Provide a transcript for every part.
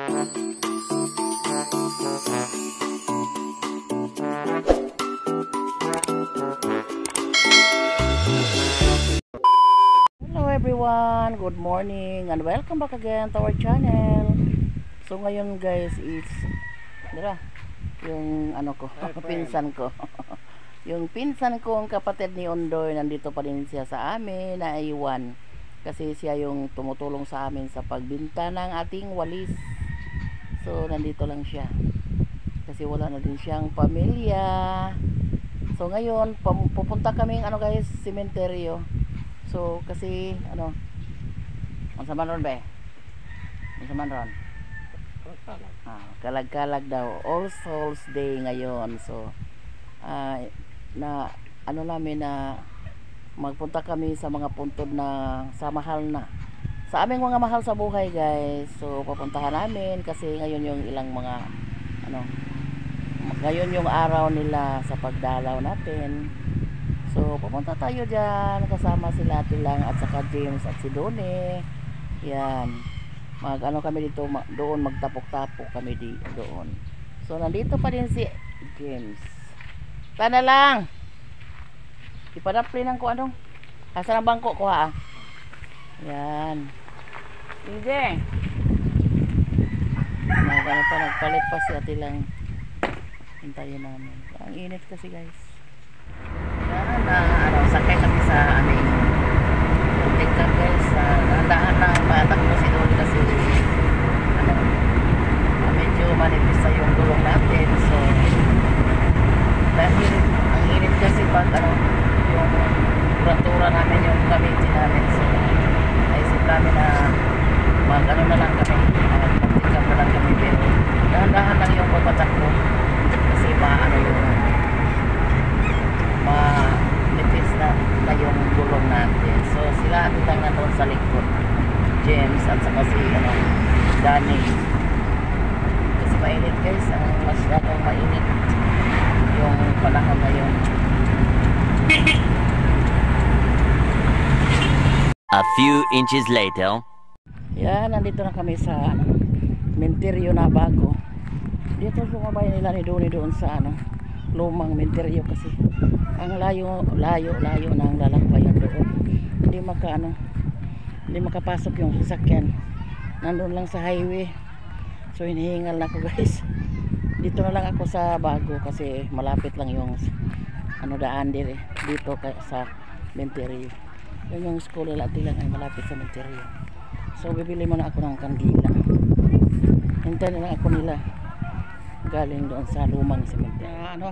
Hello everyone, good morning and welcome back again to our channel. So ngayon guys is yung ano ko, pinsan ko. Yung pinsan kong kapatid ni Ondoy, nandito pa din siya sa amin, naiwan. Kasi siya yung tumutulong sa amin sa pagbinta ng ating walis. So nandito lang siya. Kasi wala na din siyang pamilya. So ngayon, pupunta kaming guys, sementeryo. So kasi ano man ron ba? Man ron. Kalag-kalag daw. All Souls Day ngayon. So na ano namin na magpunta kami sa mga puntod na sa mahal na. Sa aming mga mahal sa buhay guys. So papuntahan namin kasi ngayon yung ilang mga ngayon yung araw nila sa pagdalaw natin. So pupunta tayo dyan kasama sila Tilang at saka James at si Doni. Yan, kami dito doon, magtapok-tapok kami doon. So nandito pa din si James. Tana lang, ipadaplinan ko asa ng bangko ko ha. Yan, hindi nagpalit pa si Tilang. Hintayin namin. Ang init kasi guys. Sakay kami sa aming tingkap guys. Dahan lang patakbo si Doni kasi medyo manipis na yung gulong natin. So dahil ang init kasi pag yung temperatura namin, yung gamitin namin. So naisip namin na na lang kami, magtingkap na lang kami, pero dahan-dahan lang yung papatakbo kasi yung manipis na yung gulong natin. So sila lang na doon sa likod, James at saka si Danny, kasi mainit guys, masyadong mainit yung panahon ngayon. A few inches later. Yan, nandito na kami sa menteryo na bago. Dito sumabay nila ni Doni doon sa lumang menteryo kasi ang layo na ang lalakbayan doon. Hindi makapasok yung sasakyan. Nandun lang sa highway. So hinihingal na ako guys. Dito na lang ako sa bago kasi malapit lang yung daan dito sa menteryo. Yung school nila Tilang ay malapit sa menteryo. So bibili muna ako ng kandila. Hintayin na lang ako nila galing doon sa lumang sementeryo.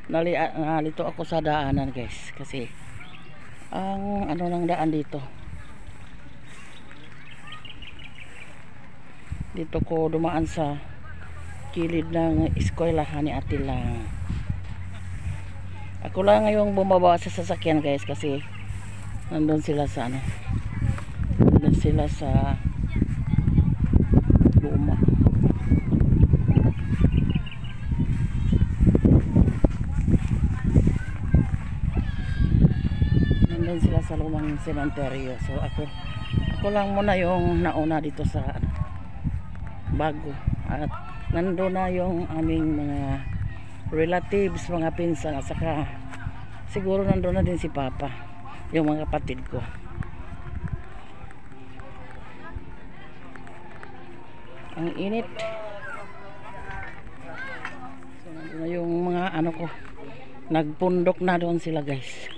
Nalito ako sa daanan guys kasi ang ng daan dito ko dumaan sa kilid ng eskwelahan ni Tilang. Ako lang ngayong bumaba sa sasakyan guys kasi nandun sila sa luma. Nandun sila sa lumang sementeryo. So ako lang muna yung nauna dito sa bago, at nandun na yung aming mga relatives, mga pinsan, at saka siguro nandun na din si Papa, yung mga kapatid ko. Ang init. So nandun na yung mga ko, nagpundok na doon sila guys.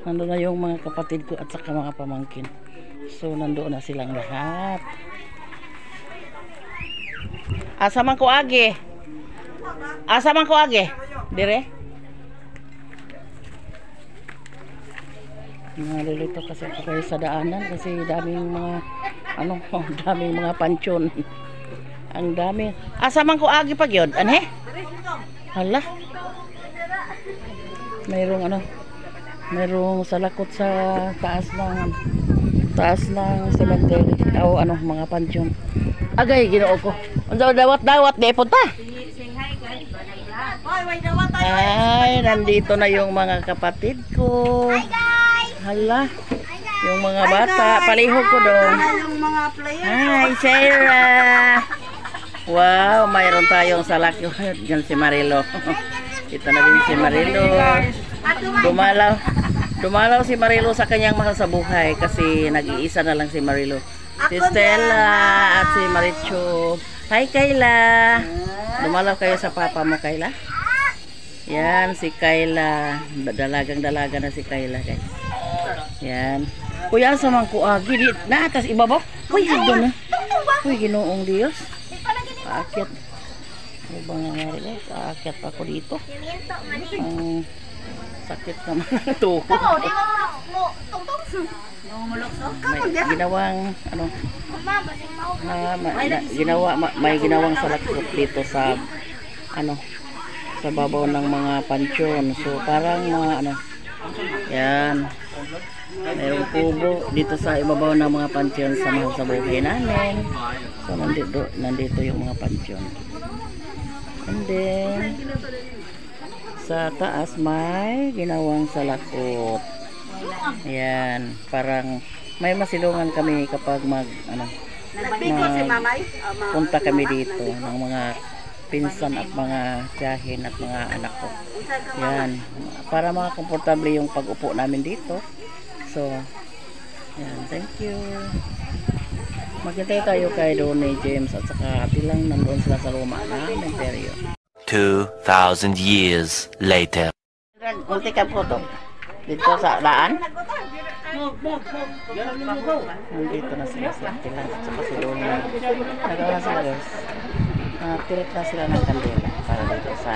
Nandun na yung mga kapatid ko at saka mga pamangkin. So nandoon na silang lahat. Asa man ko agi? Dire? Nalilito kasi ako kayo sa daanan kasi daming mga daming mga pansyon. Ang dami. Asa man ko agi pag yun? Anhe? Hala. Mayroong salakot sa taas ng sementeryo o mga pansyon. Agay ginoo ko. Unsa dawat-dawat di punta? Ay, nandito na yung mga kapatid ko. Hala. Yung mga bata, palihog ko doon. Hi, Sarah. Wow, mayroon tayong salak. Diyan si Marilo. Ito na din si Marilo. Dumalaw si Marilo sa kanyang mahal sa buhay kasi nag-iisa na lang si Marilo. Si Stella at si Maricho. Hi, Kayla. Dumalaw kayo sa papa mo, Kayla. Yan, si Kayla. Dalagang-dalaga na si Kayla, guys. Yan. Kuya, sa mga kuagi. Na, atas ibabaw. Uy, hagdo na. Uy, ginoong Diyos. Aakyat. Ano bang nangyari, guys? Aakyat ako dito. Ang sakit naman ang tuhod. May ginawang, ano, may ginawang salakot dito sa, ano, sa babaw ng mga pansyon. So, parang mga, ano, yan. Mayroong kubo dito sa ibabaw ng mga pansyon sa mahal sa buhay namin. So nandito yung mga pansyon. And then sa taas may ginawang salakot. Ayan, parang may masilungan kami kapag punta kami dito ng mga pinsan at mga tiyahin at mga anak ko. Yan, para mga komportable yung pag-upo namin dito. So, yan, thank you. Maghintay tayo kay Donnie James at saka tilang nandoon sila sa luma na Imperio. 2,000 years later. Kunti ka po to. Dito sa daan. Nandito na sila sa tilang at saka si Donnie. Nagawa na sila, guys. Tirik na sila ng kandila para dito sa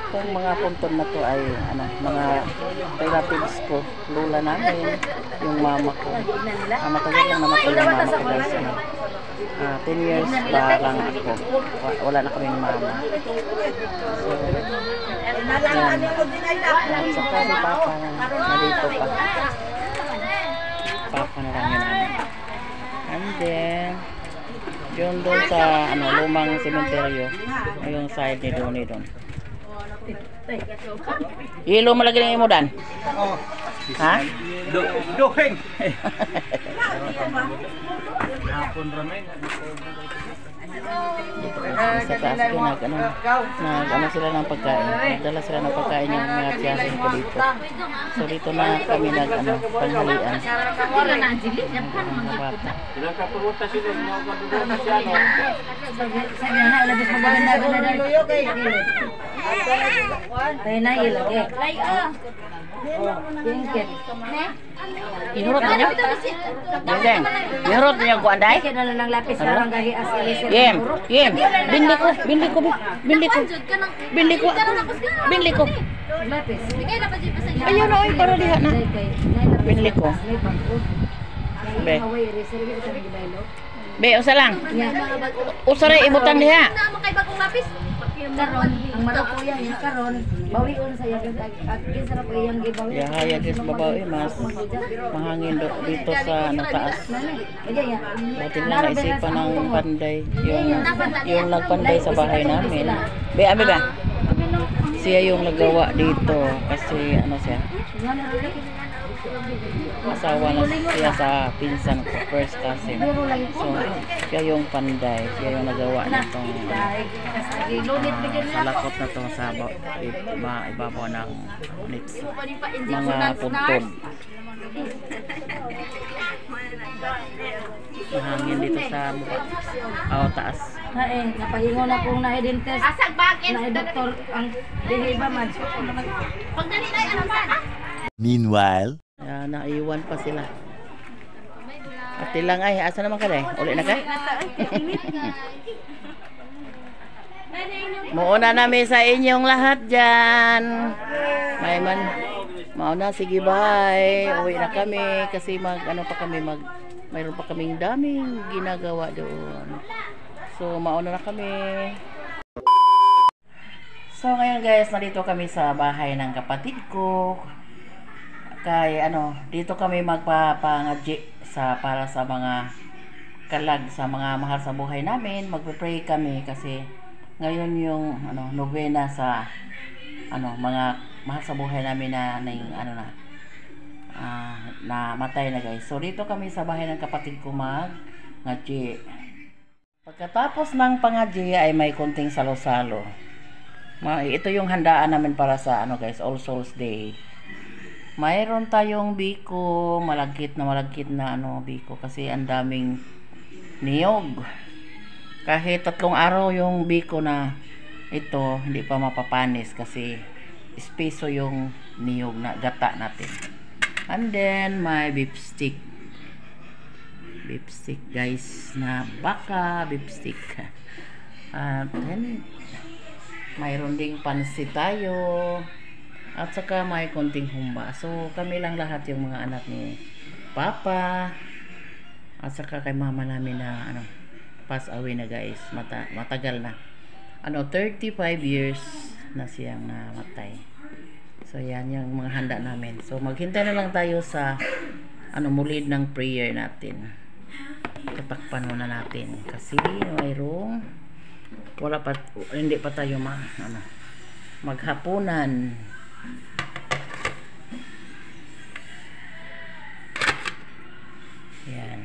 itong mga punton na to ay ano, mga relatives ko, lula namin, yung mama ko. Matagal lang namatay yung mama ko guys. 10 years pa lang ako. Wala na kaming mama. So, yan. At saka si Papa na dito pa. Papa na lang yun namin. And then yun doon sa ano, lumang sementeryo, yung side ni Donnie doon. Ilo malagi ng imo dan? Oh. Ha? Doheng. Hapon ramen. Sa taas ko nag-ano sila ng pagkain. Nagdala sila ng pagkain yung mga tiyasin ko dito. So dito na kami nag-ano, panghalian. Mga bata. Inurot na niyo? Deng, inurot niyo ko anday? Yem, bindi ko. Ayun na, para diha na. Bindi ko. Be, usa lang. Usa rin ibutan diha. Karon, ang marakuya yung karon, bawion sa yagan at sarap iyang gibawi. Ya, ya guys, babawi mas mahangin dito sa taas. Natin lang naisipan ng panday, yung nagpanday sa bahay namin. Be, ami ba? Siya yung nagawa dito kasi ano siya? Asawa na siya sa pinsan ko, first cousin. So, siya yung panday, siya yung nagawa nitong salakot na to sa ibabaw ng nits, mga puntod. Mahangin dito sa taas. Napahingo na kung na-dentist. Na-doktor ang dihiba man. Pagdali na yung Meanwhile, naiwan pa sila. At tilang ay, asa naman ka na uli na ka? Muuna namin sa inyong lahat dyan. May man, mauna, sige bye. Uwi na kami kasi mayroon pa kaming daming ginagawa doon. So mauna na kami. So ngayon guys, nandito kami sa bahay ng kapatid ko. Kaya dito kami magpapangadji para sa mga kalag sa mga mahal sa buhay namin. Magpe-pray kami kasi ngayon yung novena sa mga mahal sa buhay namin na matay na guys. So dito kami sa bahay ng kapatid ko ngaji. Pagkatapos ng pangaji ay may konting salo-salo. Ito yung handaan namin para sa guys, All Souls Day. Mayroon tayong biko, malagkit na biko kasi ang daming niyog. Kahit 3 araw yung biko na ito, hindi pa mapapanis kasi espeso yung niyog na gata natin. And then may beef stick. Beef stick guys na baka beef stick. At then mayroon ding pansit tayo. At saka may konting humba. So kami lang lahat yung mga anak ni Papa. At saka kay mama namin na pass away na guys. Matagal na. 35 years na siyang namatay. So yan yung mga handa namin. So maghintay na lang tayo sa mulid ng prayer natin. Tatakpan muna natin kasi mayroong hindi pa tayo maghapunan. Yan.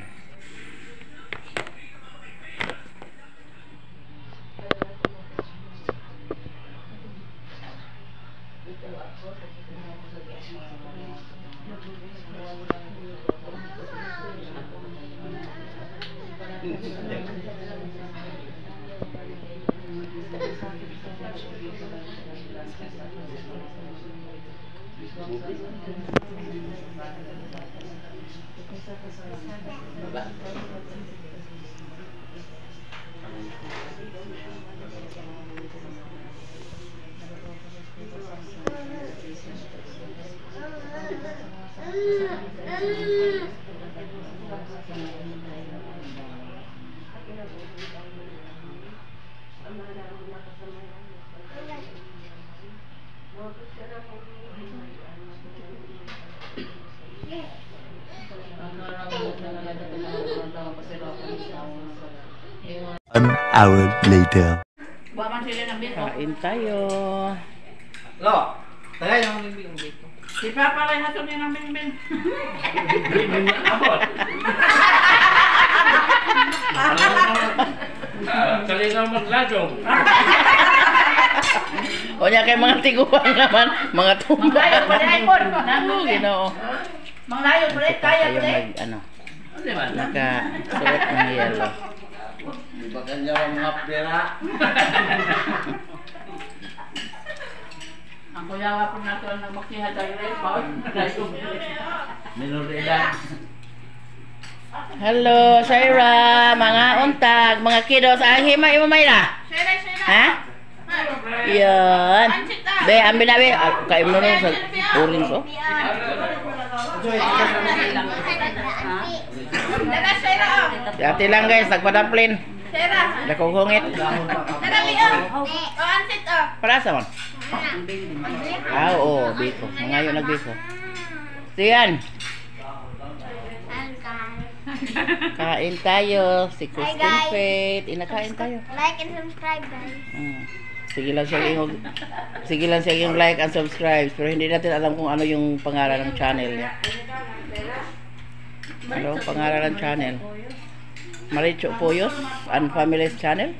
An hour later. Kain tayo. Lo, tagay yung bimbing dito. Si Papa rin hatun din ng bingbing. Abot. Kalinaw magladong. O niya kay mga tiguan naman, mga tumba. Manglayo pa rin ay pod. Ginoo. Manglayo pa rin, kaya pa rin. Nakasuot ng yelo. Bagan niya ang mga pera. Ang kuyawa po nato ang nagmakiha tayo rin. Bawat Minoridad. Hello, Shaira, mga untag, mga kiddos. Himay mo may na? Ha? Yan. Be, ambil na be. Kain mo nun sa orange, oh. Dati lang guys, nagpadaplin. Nakugungit. Para sa man? Oo, biko. Ngayon nagbiko. Siyan. Kain tayo. Si Christine Faith. Inakain tayo. Like and subscribe, guys. Sige lang siya yung like and subscribe. Pero hindi natin alam kung ano yung pangalan ng channel niya. Ano pangalan ng channel? Maricho Poyos and Family's Channel.